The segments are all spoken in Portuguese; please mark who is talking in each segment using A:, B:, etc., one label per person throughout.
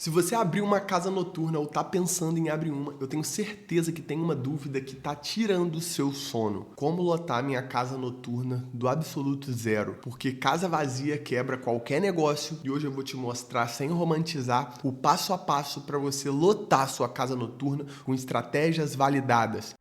A: Se você abrir uma casa noturna ou tá pensando em abrir uma, eu tenho certeza que tem uma dúvida que tá tirando o seu sono. Como lotar minha casa noturna do absoluto zero? Porque casa vazia quebra qualquer negócio e hoje eu vou te mostrar, sem romantizar, o passo a passo para você lotar sua casa noturna com estratégias validadas.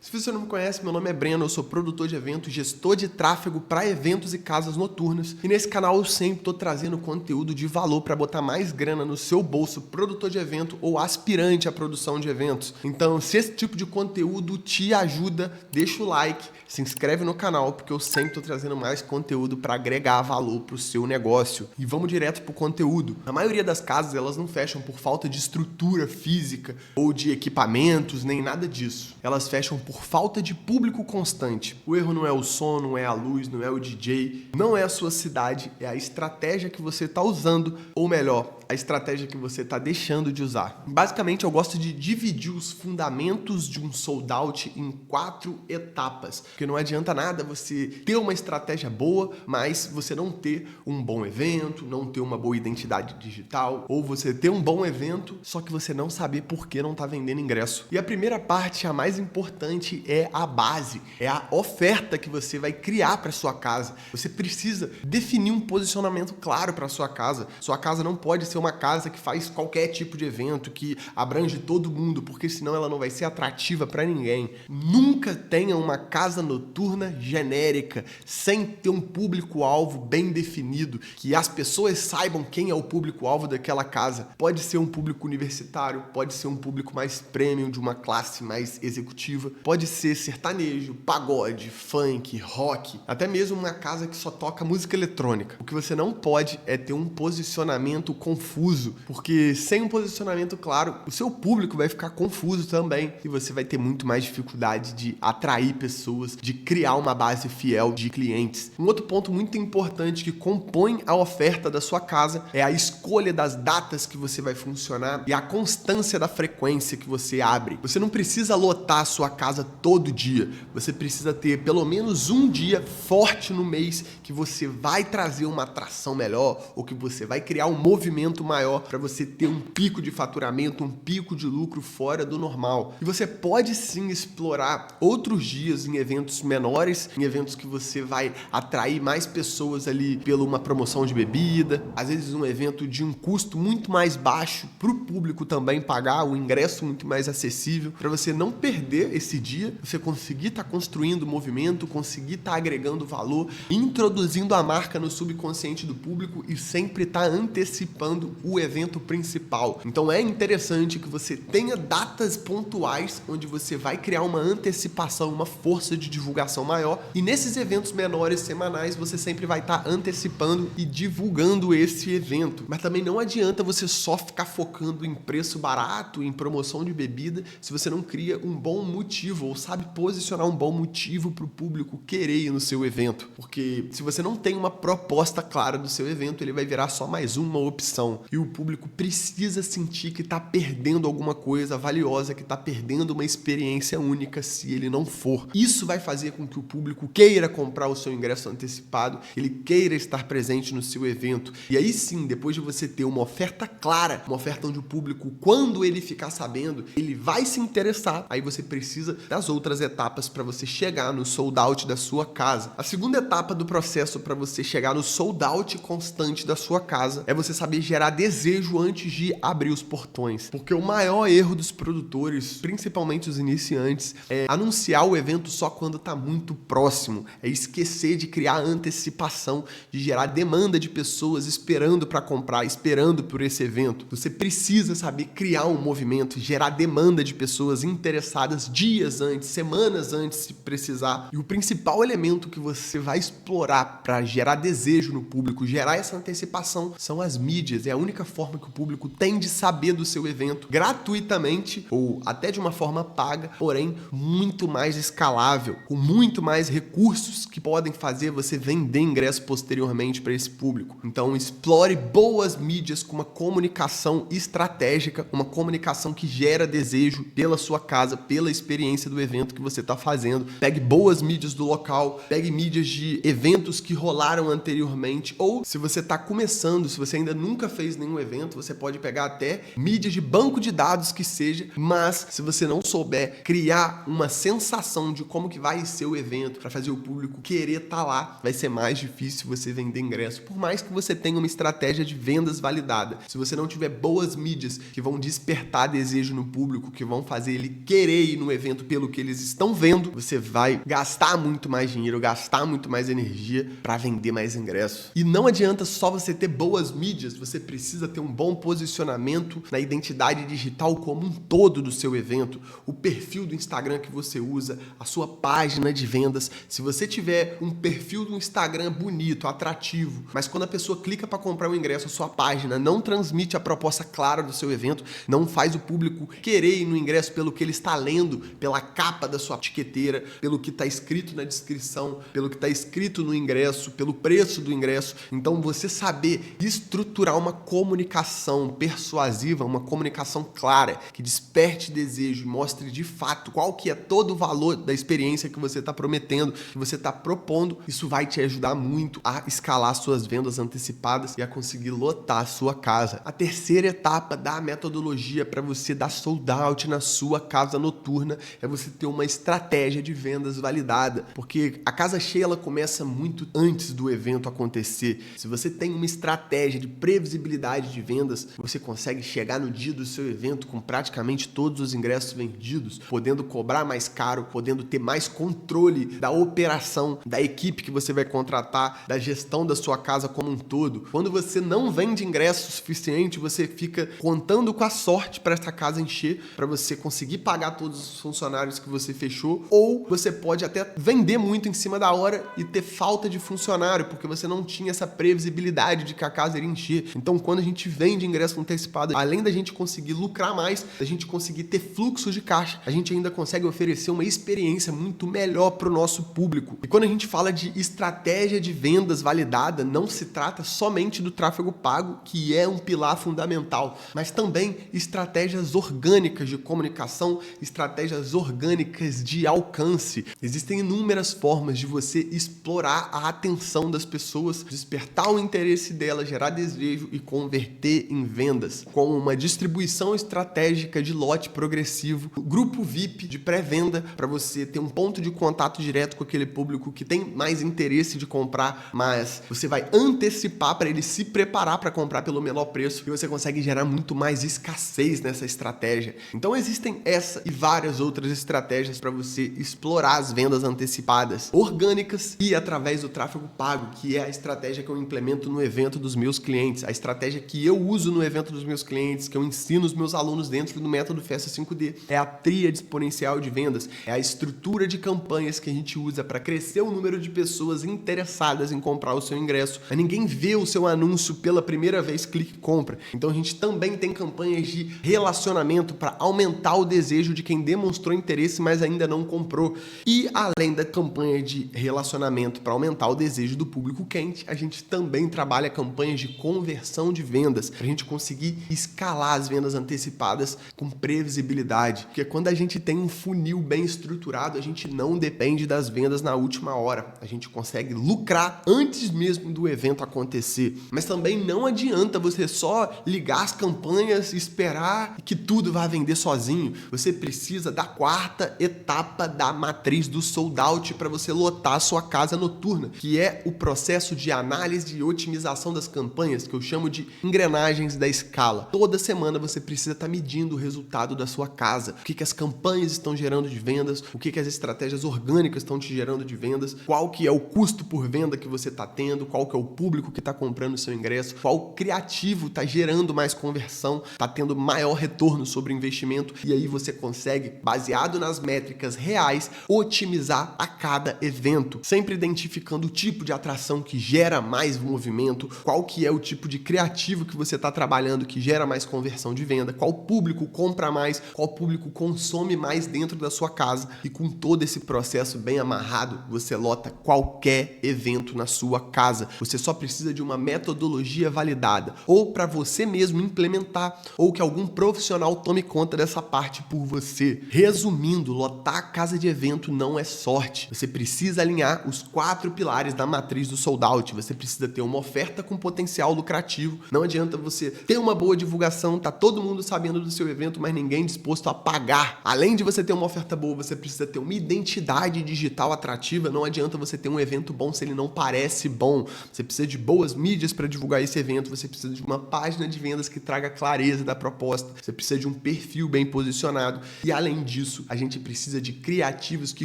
A: Se você não me conhece, meu nome é Breno, eu sou produtor de eventos, gestor de tráfego para eventos e casas noturnas. E nesse canal eu sempre estou trazendo conteúdo de valor para botar mais grana no seu bolso, produtor de evento ou aspirante à produção de eventos. Então, se esse tipo de conteúdo te ajuda, deixa o like, se inscreve no canal, porque eu sempre estou trazendo mais conteúdo para agregar valor para o seu negócio. E vamos direto para o conteúdo. A maioria das casas, elas não fecham por falta de estrutura física ou de equipamentos, nem nada disso. Elas fecham por falta de público constante. O erro não é o som, não é a luz, não é o DJ, não é a sua cidade, é a estratégia que você está usando, ou melhor, a estratégia que você está deixando de usar. Basicamente, eu gosto de dividir os fundamentos de um sold out em 4 etapas, porque não adianta nada você ter uma estratégia boa, mas você não ter um bom evento, não ter uma boa identidade digital, ou você ter um bom evento, só que você não saber por que não está vendendo ingresso. E a primeira parte, a mais importante, é a base, é a oferta que você vai criar para sua casa. Você precisa definir um posicionamento claro para sua casa. Sua casa não pode ser uma casa que faz qualquer tipo de evento, que abrange todo mundo, porque senão ela não vai ser atrativa para ninguém. Nunca tenha uma casa noturna genérica, sem ter um público-alvo bem definido, que as pessoas saibam quem é o público-alvo daquela casa. Pode ser um público universitário, pode ser um público mais premium, de uma classe mais executiva, pode ser sertanejo, pagode, funk, rock, até mesmo uma casa que só toca música eletrônica. O que você não pode é ter um posicionamento confuso, porque sem um posicionamento claro, o seu público vai ficar confuso também e você vai ter muito mais dificuldade de atrair pessoas, de criar uma base fiel de clientes. Um outro ponto muito importante que compõe a oferta da sua casa é a escolha das datas que você vai funcionar e a constância da frequência que você abre. Você não precisa lotar a sua casa todo dia. Você precisa ter pelo menos um dia forte no mês que você vai trazer uma atração melhor ou que você vai criar um movimento maior para você ter um pico de faturamento, um pico de lucro fora do normal. E você pode sim explorar outros dias em eventos menores, em eventos que você vai atrair mais pessoas ali pela uma promoção de bebida, às vezes um evento de um custo muito mais baixo para o público também pagar, o ingresso muito mais acessível, para você não perder esse dia, você conseguir estar construindo movimento, conseguir estar agregando valor, introduzindo a marca no subconsciente do público e sempre estar antecipando o evento principal. Então é interessante que você tenha datas pontuais onde você vai criar uma antecipação, uma força de divulgação maior, e nesses eventos menores semanais você sempre vai estar antecipando e divulgando esse evento. Mas também não adianta você só ficar focando em preço barato, em promoção de bebida, se você não cria um bom motivo ou sabe posicionar um bom motivo para o público querer ir no seu evento. Porque se você não tem uma proposta clara do seu evento, ele vai virar só mais uma opção. E o público precisa sentir que está perdendo alguma coisa valiosa, que está perdendo uma experiência única se ele não for. Isso vai fazer com que o público queira comprar o seu ingresso antecipado, ele queira estar presente no seu evento. E aí sim, depois de você ter uma oferta clara, uma oferta onde o público, quando ele ficar sabendo, ele vai se interessar, aí você precisa das outras etapas para você chegar no sold out da sua casa. A segunda etapa do processo para você chegar no sold out constante da sua casa é você saber gerar desejo antes de abrir os portões. Porque o maior erro dos produtores, principalmente os iniciantes, é anunciar o evento só quando está muito próximo. É esquecer de criar antecipação, de gerar demanda de pessoas esperando para comprar, esperando por esse evento. Você precisa saber criar um movimento, gerar demanda de pessoas interessadas dias antes, semanas antes, se precisar. E o principal elemento que você vai explorar para gerar desejo no público, gerar essa antecipação, são as mídias. É a única forma que o público tem de saber do seu evento gratuitamente ou até de uma forma paga, porém muito mais escalável, com muito mais recursos que podem fazer você vender ingresso posteriormente para esse público. Então explore boas mídias com uma comunicação estratégica, uma comunicação que gera desejo pela sua casa, pela experiência experiência do evento que você está fazendo. Pegue boas mídias do local, pegue mídias de eventos que rolaram anteriormente, ou se você está começando, se você ainda nunca fez nenhum evento, você pode pegar até mídias de banco de dados que seja, mas se você não souber criar uma sensação de como que vai ser o evento para fazer o público querer estar lá, vai ser mais difícil você vender ingresso, por mais que você tenha uma estratégia de vendas validada. Se você não tiver boas mídias que vão despertar desejo no público, que vão fazer ele querer ir no evento pelo que eles estão vendo, você vai gastar muito mais dinheiro, gastar muito mais energia para vender mais ingressos. E não adianta só você ter boas mídias, você precisa ter um bom posicionamento na identidade digital como um todo do seu evento, o perfil do Instagram que você usa, a sua página de vendas. Se você tiver um perfil do Instagram bonito, atrativo, mas quando a pessoa clica para comprar um ingresso, a sua página não transmite a proposta clara do seu evento, não faz o público querer ir no ingresso pelo que ele está lendo, pela capa da sua etiqueteira, pelo que está escrito na descrição, pelo que está escrito no ingresso, pelo preço do ingresso. Então você saber estruturar uma comunicação persuasiva, uma comunicação clara, que desperte desejo e mostre de fato qual que é todo o valor da experiência que você está prometendo, que você está propondo, isso vai te ajudar muito a escalar suas vendas antecipadas e a conseguir lotar a sua casa. A terceira etapa da metodologia para você dar sold out na sua casa noturna é você ter uma estratégia de vendas validada, porque a casa cheia ela começa muito antes do evento acontecer. Se você tem uma estratégia de previsibilidade de vendas, você consegue chegar no dia do seu evento com praticamente todos os ingressos vendidos, podendo cobrar mais caro, podendo ter mais controle da operação, da equipe que você vai contratar, da gestão da sua casa como um todo. Quando você não vende ingresso suficiente, você fica contando com a sorte para essa casa encher, para você conseguir pagar todos os funcionários que você fechou, ou você pode até vender muito em cima da hora e ter falta de funcionário, porque você não tinha essa previsibilidade de que a casa iria encher. Então, quando a gente vende ingresso antecipado, além da gente conseguir lucrar mais, da gente conseguir ter fluxo de caixa, a gente ainda consegue oferecer uma experiência muito melhor para o nosso público. E quando a gente fala de estratégia de vendas validada, não se trata somente do tráfego pago, que é um pilar fundamental, mas também estratégias orgânicas de comunicação, estratégias orgânicas de alcance. Existem inúmeras formas de você explorar a atenção das pessoas, despertar o interesse delas, gerar desejo e converter em vendas, com uma distribuição estratégica de lote progressivo, grupo VIP de pré-venda para você ter um ponto de contato direto com aquele público que tem mais interesse de comprar, mas você vai antecipar para ele se preparar para comprar pelo menor preço e você consegue gerar muito mais escassez nessa estratégia. Então existem essa e várias outras estratégias para você explorar as vendas antecipadas, orgânicas e através do tráfego pago, que é a estratégia que eu implemento no evento dos meus clientes, a estratégia que eu uso no evento dos meus clientes, que eu ensino os meus alunos dentro do método Festa 5D. É a tríade exponencial de vendas, é a estrutura de campanhas que a gente usa para crescer o número de pessoas interessadas em comprar o seu ingresso. Ninguém vê o seu anúncio pela primeira vez, clique e compra. Então a gente também tem campanhas de relacionamento para aumentar o desejo de quem demonstrou interesse, mas ainda não comprou. E além da campanha de relacionamento para aumentar o desejo do público quente, a gente também trabalha campanhas de conversão de vendas para a gente conseguir escalar as vendas antecipadas com previsibilidade. Porque quando a gente tem um funil bem estruturado, a gente não depende das vendas na última hora. A gente consegue lucrar antes mesmo do evento acontecer. Mas também não adianta você só ligar as campanhas e esperar que tudo vai vender sozinho. Você precisa da quarta etapa da matriz do sold out para você lotar a sua casa noturna, que é o processo de análise e otimização das campanhas, que eu chamo de engrenagens da escala. Toda semana você precisa estar medindo o resultado da sua casa, o que as campanhas estão gerando de vendas, o que as estratégias orgânicas estão te gerando de vendas, qual que é o custo por venda que você está tendo, qual que é o público que está comprando o seu ingresso, qual criativo está gerando mais conversão, está tendo maior retorno sobre o investimento, e aí você consegue, baseado nas métricas reais, otimizar a cada evento, sempre identificando o tipo de atração que gera mais movimento, qual que é o tipo de criativo que você está trabalhando que gera mais conversão de venda, qual público compra mais, qual público consome mais dentro da sua casa, e com todo esse processo bem amarrado, você lota qualquer evento na sua casa. Você só precisa de uma metodologia validada, ou para você mesmo implementar, ou que algum profissional tome conta dessa parte por você. Resumindo, Resumindo, lotar a casa de evento não é sorte. Você precisa alinhar os 4 pilares da matriz do sold out. Você precisa ter uma oferta com potencial lucrativo. Não adianta você ter uma boa divulgação, tá todo mundo sabendo do seu evento, mas ninguém disposto a pagar. Além de você ter uma oferta boa, você precisa ter uma identidade digital atrativa. Não adianta você ter um evento bom se ele não parece bom. Você precisa de boas mídias para divulgar esse evento. Você precisa de uma página de vendas que traga clareza da proposta. Você precisa de um perfil bem posicionado. E além disso, a gente precisa de criativos que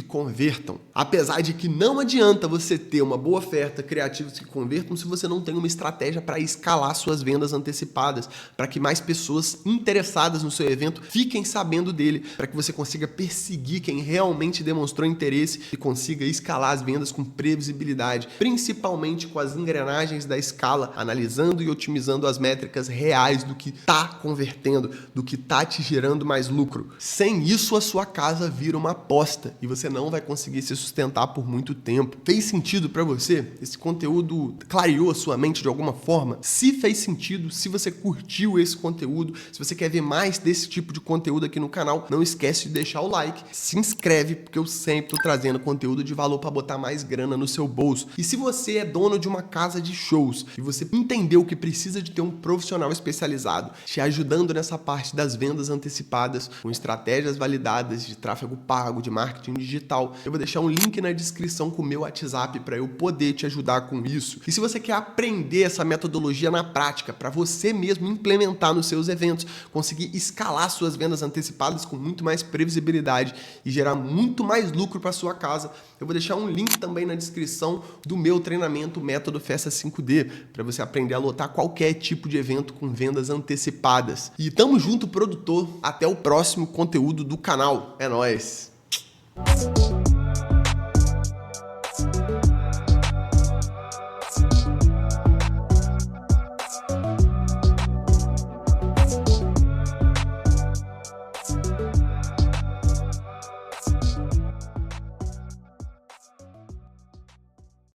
A: convertam. Apesar de que não adianta você ter uma boa oferta, criativos que convertam, se você não tem uma estratégia para escalar suas vendas antecipadas, para que mais pessoas interessadas no seu evento fiquem sabendo dele, para que você consiga perseguir quem realmente demonstrou interesse e consiga escalar as vendas com previsibilidade, principalmente com as engrenagens da escala, analisando e otimizando as métricas reais do que está convertendo, do que está te gerando mais lucro. Sem isso, a sua casa vira uma aposta e você não vai conseguir se sustentar por muito tempo. Fez sentido para você? Esse conteúdo clareou a sua mente de alguma forma? Se fez sentido, se você curtiu esse conteúdo, se você quer ver mais desse tipo de conteúdo aqui no canal, não esquece de deixar o like, se inscreve, porque eu sempre tô trazendo conteúdo de valor para botar mais grana no seu bolso. E se você é dono de uma casa de shows e você entendeu que precisa de ter um profissional especializado te ajudando nessa parte das vendas antecipadas, com estratégias validadas de tráfego pago, de marketing digital, eu vou deixar um link na descrição com o meu WhatsApp para eu poder te ajudar com isso. E se você quer aprender essa metodologia na prática, para você mesmo implementar nos seus eventos, conseguir escalar suas vendas antecipadas com muito mais previsibilidade e gerar muito mais lucro para sua casa, eu vou deixar um link também na descrição do meu treinamento Método Festa 5D, para você aprender a lotar qualquer tipo de evento com vendas antecipadas. E tamo junto, produtor. Até o próximo conteúdo do canal. É nóis!